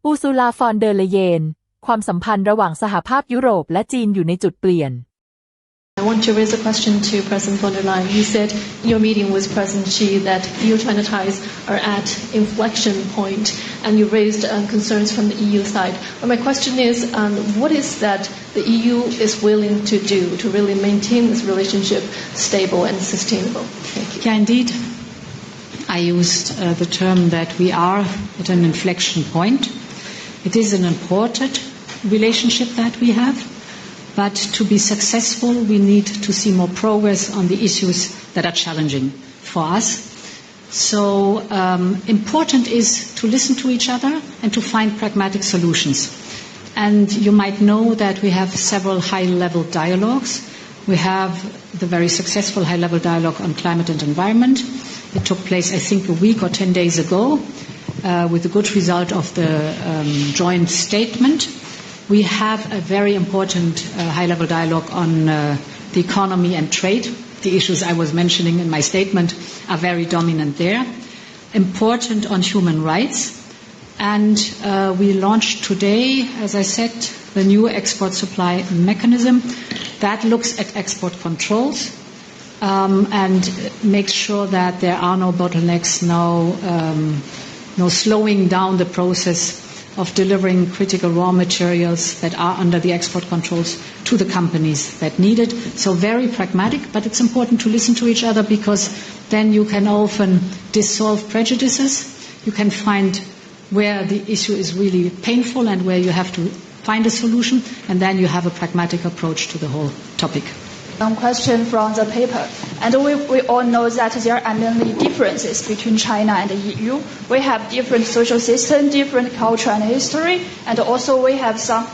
อูซูลา ฟอนเดอร์เลเยนความสัมพันธ์ระหว่างสหภาพยุโรปและจีนอยู่ในจุดเปลี่ยน I want to raise a question to President von der Leyen. You said in your meeting with President Xi that EU-China ties are at inflection point, and you raised concerns from the EU side. But my question is, what is that the EU is willing to do to really maintain this relationship stable and sustainable? Thank you. Yeah, indeed. I used the term that we are at an inflection point. It is an important relationship that we have. But to be successful, we need to see more progress on the issues that are challenging for us. So important is to listen to each other and to find pragmatic solutions. And you might know that we have several high-level dialogues. We have the very successful high-level dialogue on climate and environment. It took place, I think, a week or 10 days ago with the good result of the joint statement. We have a very important high-level dialogue on the economy and trade. The issues I was mentioning in my statement are very dominant there. Important on human rights. And we launched today, as I said, the new export supply mechanism that looks at export controls and makes sure that there are no bottlenecks, no slowing down the process of delivering critical raw materials that are under the export controls to the companies that need it. So very pragmatic, but it's important to listen to each other because then you can often dissolve prejudices. You can find where the issue is really painful and where you have to find a solution, and then you have a pragmatic approach to the whole topic. One question from the paper. And we all know that there are many differences between China and the EU. We have different social system, different culture and history, and also we have some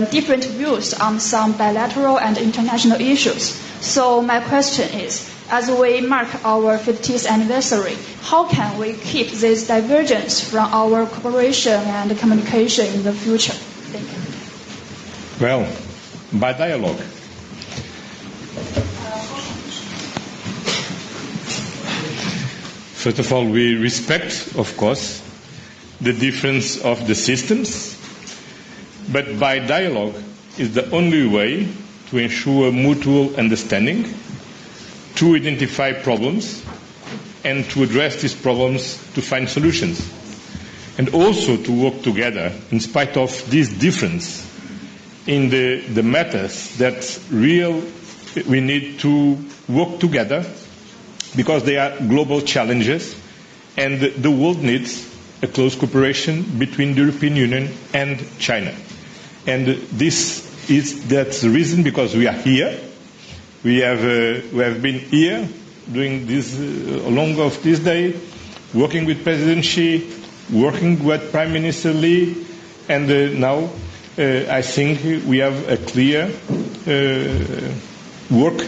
different views on some bilateral and international issues. So my question is, as we mark our 50th anniversary, how can we keep this divergence from our cooperation and communication in the future? Thank you. Well, by dialogue. First of all, we respect, of course, the difference of the systems, but by dialogue is the only way to ensure mutual understanding, to identify problems, and to address these problems to find solutions, and also to work together in spite of this difference in the matters that we need to work together because they are global challenges and the world needs a close cooperation between the European Union and China. And that's the reason because we are here. We have been here during this long of this day, working with President Xi, working with Prime Minister Li, and now I think we have a clear work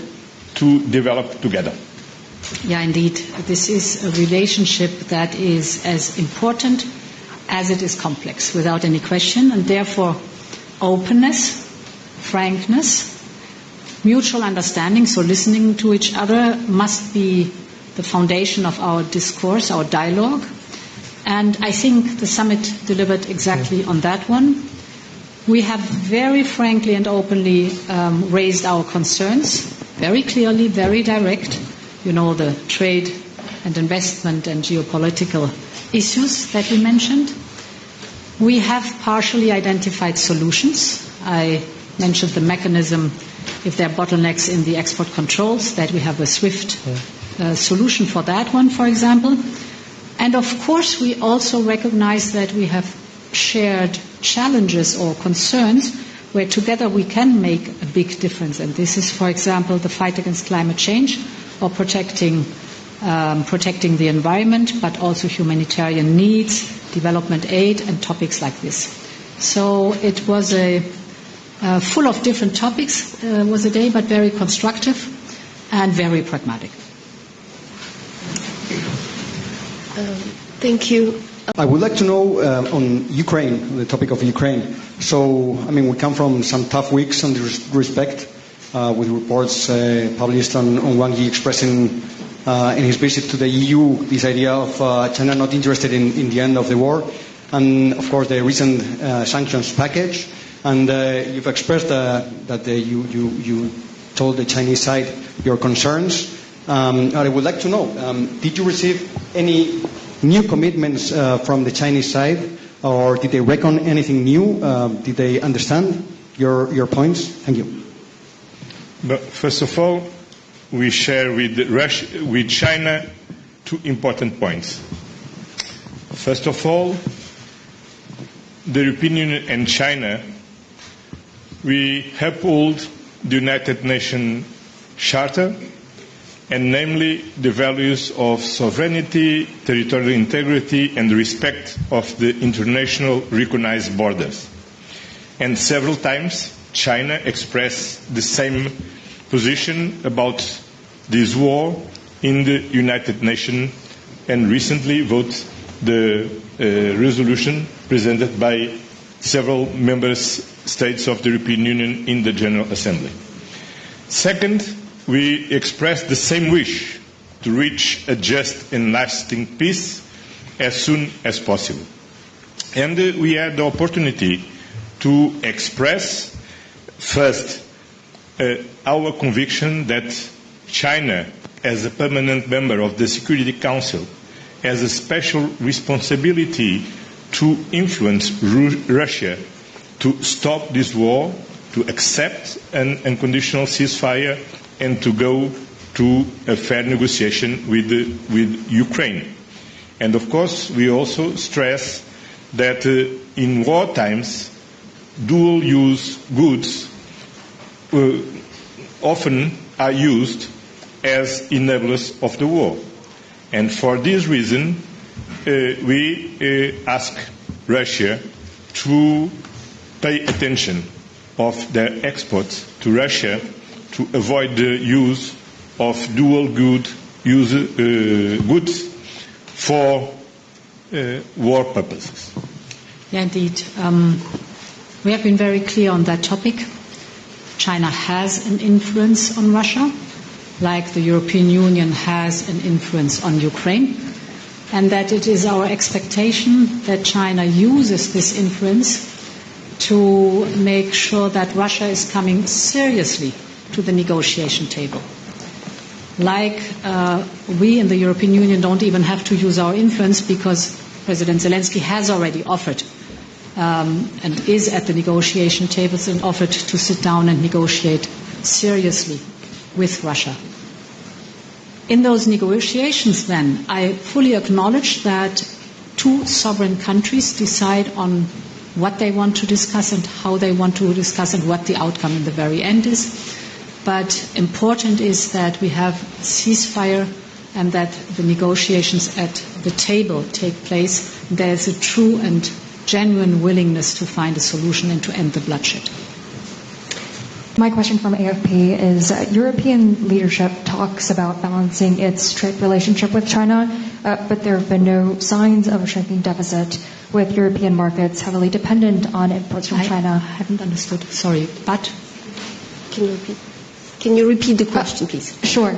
to develop together. Yeah, indeed. This is a relationship that is as important as it is complex, without any question, and therefore openness, frankness, mutual understanding, so listening to each other must be the foundation of our discourse, our dialogue. And I think the summit delivered exactly on that one. We have very frankly and openly raised our concerns, very clearly, very direct. You know, the trade and investment and geopolitical issues that we mentioned. We have partially identified solutions. I mentioned the mechanism if there are bottlenecks in the export controls, that we have a swift solution for that one, for example. And of course, we also recognize that we have shared challenges or concerns where together we can make a big difference. And this is, for example, the fight against climate change, or protecting the environment, but also humanitarian needs, development aid, and topics like this. So it was full of different topics, was a day, but very constructive and very pragmatic. Thank you. I would like to know on Ukraine, the topic of Ukraine. So, I mean, we come from some tough weeks in this respect. With reports published on Wang Yi expressing in his visit to the EU this idea of China not interested in the end of the war. and of course the recent sanctions package. And you've expressed that you told the Chinese side your concerns. I would like to know, did you receive any new commitments from the Chinese side, or did they reckon anything new? Did they understand your points? Thank you. But first of all, we share with China two important points. First of all, the European Union and China, we uphold the United Nations Charter, and namely the values of sovereignty, territorial integrity, and respect of the international recognized borders. And several times China expressed the same position about this war in the United Nations and recently voted the resolution presented by several member states of the European Union in the General Assembly. Second, we expressed the same wish to reach a just and lasting peace as soon as possible. And we had the opportunity to express first our conviction that China, as a permanent member of the Security Council, has a special responsibility to influence Russia to stop this war, to accept an unconditional ceasefire, and to go to a fair negotiation with Ukraine. And of course, we also stress that in war times, dual-use goods often are used as enablers of the war. And for this reason, we ask Russia to pay attention of their exports to Russia to avoid the use of dual goods for war purposes. Yeah, indeed. We have been very clear on that topic. China has an influence on Russia, like the European Union has an influence on Ukraine, and that it is our expectation that China uses this influence to make sure that Russia is coming seriously to the negotiation table. Like we in the European Union don't even have to use our influence because President Zelensky has already offered and is at the negotiation tables and offered to sit down and negotiate seriously with Russia. In those negotiations then, I fully acknowledge that two sovereign countries decide on what they want to discuss and how they want to discuss and what the outcome in the very end is. But important is that we have ceasefire and that the negotiations at the table take place. There is a true and genuine willingness to find a solution and to end the bloodshed. My question from AFP is European leadership talks about balancing its trade relationship with China, but there have been no signs of a shrinking deficit with European markets heavily dependent on imports from China. I haven't understood. Sorry, but Can you repeat the question, please? Sure.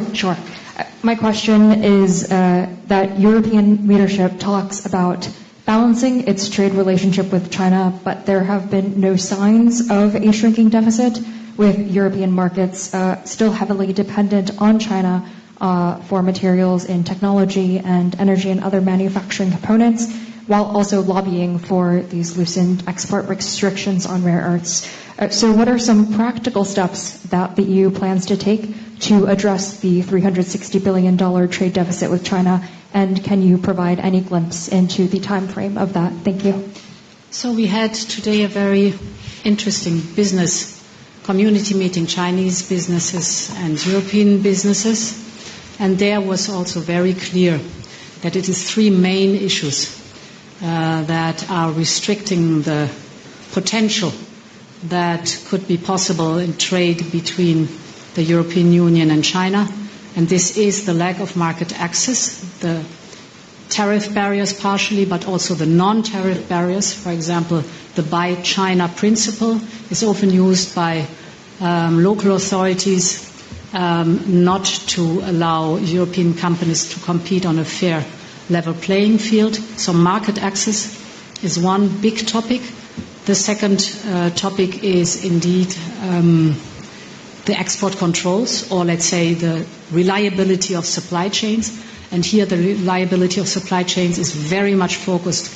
My question is that European leadership talks about balancing its trade relationship with China, but there have been no signs of a shrinking deficit, with European markets still heavily dependent on China for materials in technology and energy and other manufacturing components, while also lobbying for these loosened export restrictions on rare earths. So what are some practical steps that the EU plans to take to address the $360 billion trade deficit with China, and can you provide any glimpse into the time frame of that? Thank you. So we had today a very interesting business community meeting, Chinese businesses and European businesses, and there was also very clear that it is three main issues that are restricting the potential that could be possible in trade between the European Union and China, and this is the lack of market access, the tariff barriers partially, but also the non-tariff barriers. For example, the Buy China principle is often used by local authorities not to allow European companies to compete on a fair level playing field. So market access is one big topic. The second topic is indeed the export controls, or let's say the reliability of supply chains. And here the reliability of supply chains is very much focused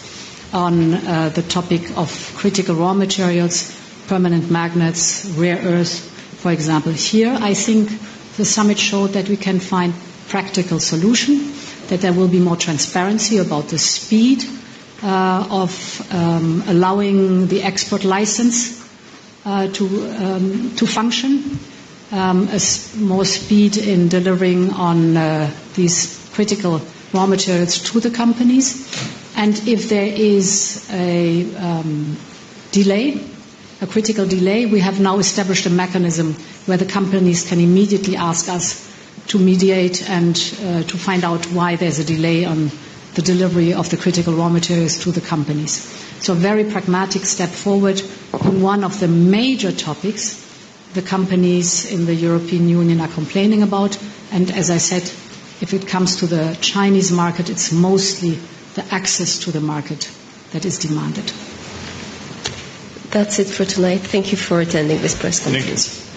on the topic of critical raw materials, permanent magnets, rare earths, for example. Here, I think the summit showed that we can find practical solution, that there will be more transparency about the speed of allowing the export license to function, more speed in delivering on these critical raw materials to the companies. And if there is a delay, a critical delay, we have now established a mechanism where the companies can immediately ask us to mediate and to find out why there's a delay on the delivery of the critical raw materials to the companies. So a very pragmatic step forward in one of the major topics the companies in the European Union are complaining about. And as I said, if it comes to the Chinese market, it's mostly the access to the market that is demanded. That's it for tonight. Thank you for attending this press conference. Thank you.